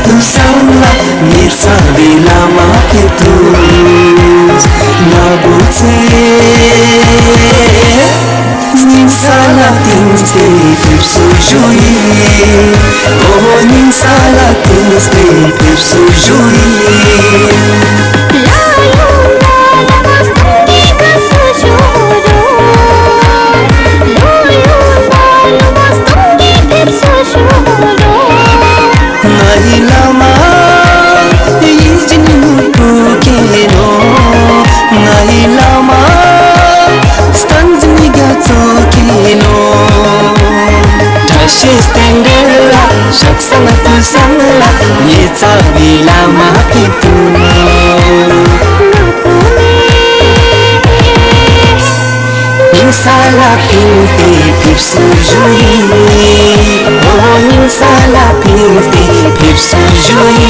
tu saula mirsa vilama ketus nabutse nin sala tinste pipsu jui oh nin sala tinste pipsu jui Saksana tu sangla Nyeca bila mati tu Ninsala pinti pip sujui Oh ninsala pinti pip sujui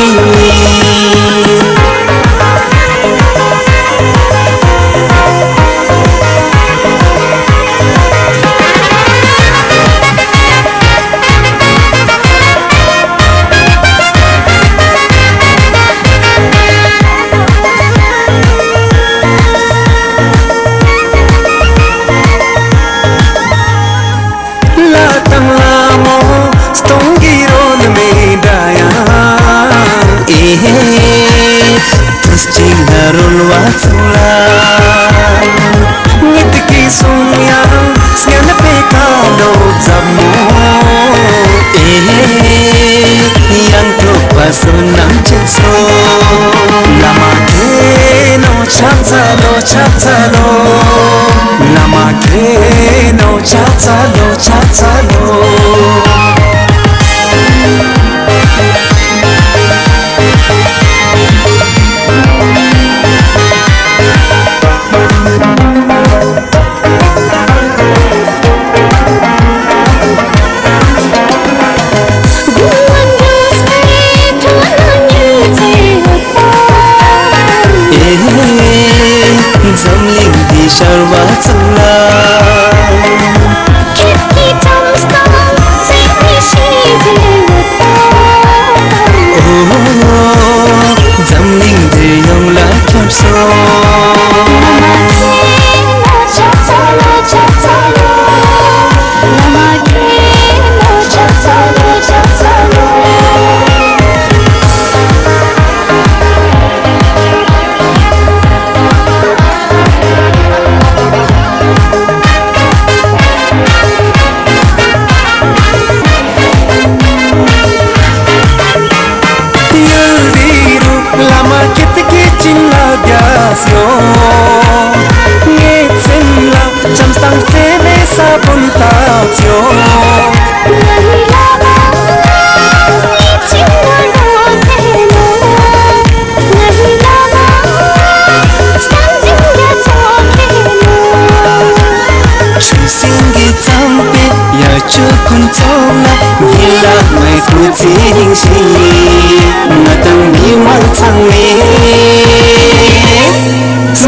Chachalo namake no chachalo Ting si natang ni wal thang me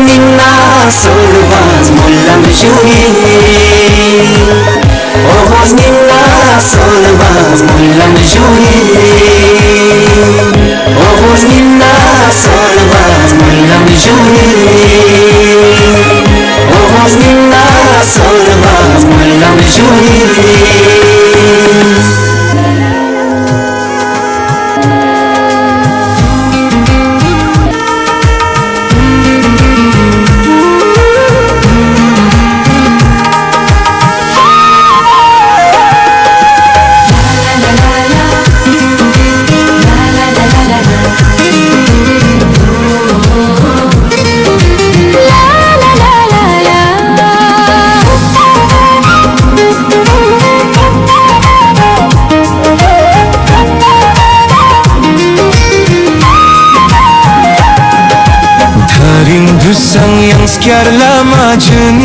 Nina solwa mulam jui Oh nina solwa mulam jui Oh nina solwa mulam jui Oh nina solwa mulam jui Yang sekiar lama jen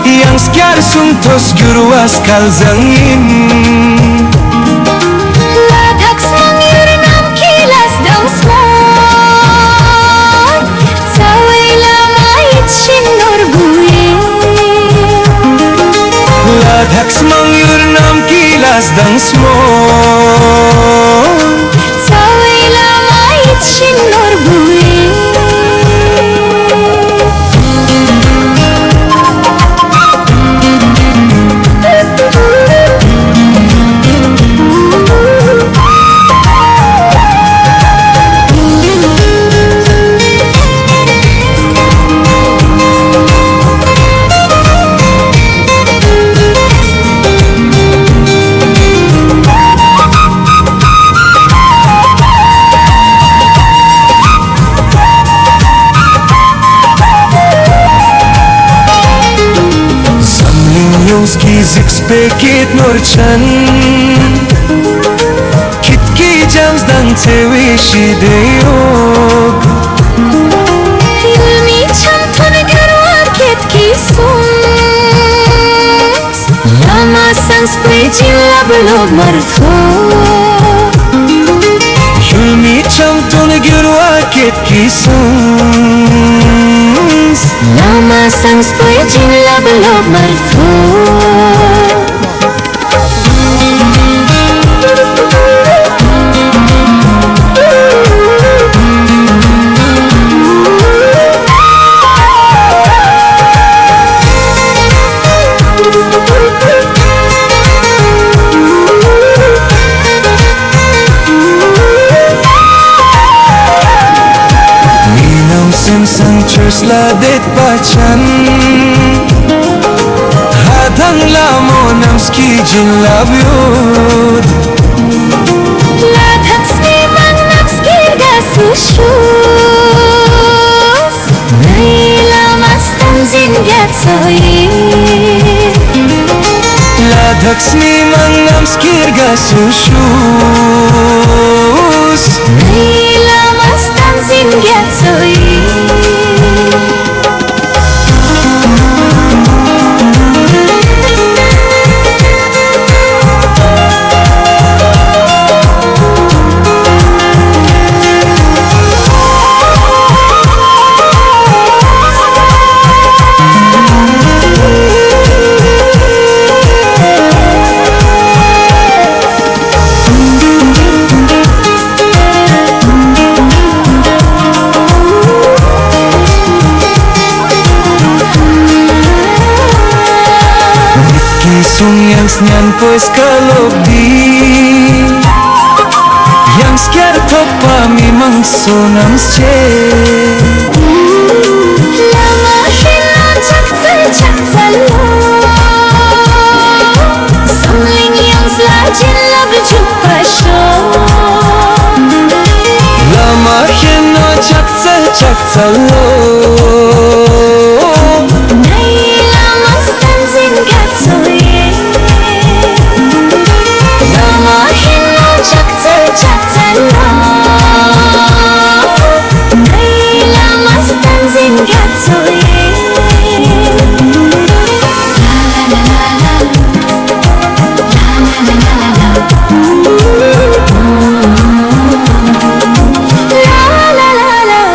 Yang sekiar suntos guruas kal zangin Ladak sangir nam kilas dang smor Tawai lama itchin nor buye Ladak sangir nam kilas dang smor Skizik spekit norchan Kitki jams dang tewi shideyog Yulmi chamton garwa ketki sons Lama sans pejin lablog martho Yulmi chamton garwa ketki sons Lama sans pejin lablog martho Sang chers la det pachan Hadang lamo nam ski jin labyod Ladhak sniman namski gasushus Naila mastan zingat soyi Ladhak snimang nam skir gasushus Naila mastan zingat soyi Yang snyan pues kalog di Yang skiar topa mi mangso nam sche Lama hina chak lo Samling yang selajin labi jumpa show Lama hina chak lo Naila mastan zingat soye Lama hina chak lo Naila mastan zingat soye La la la la la La la la la la La la la la la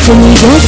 Gel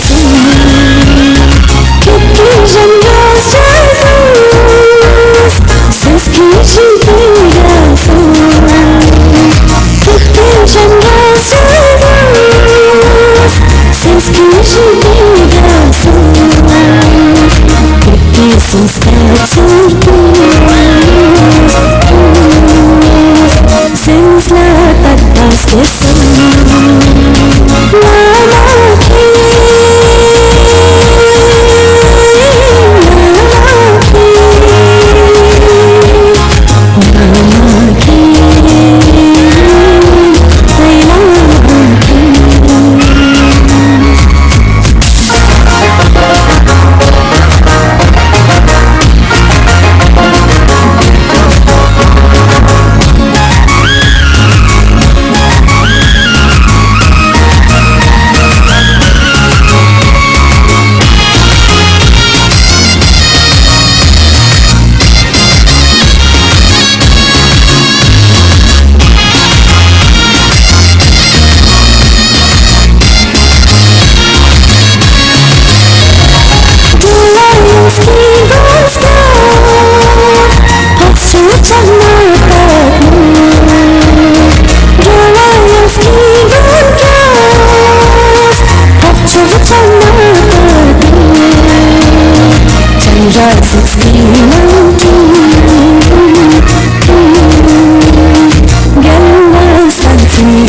sen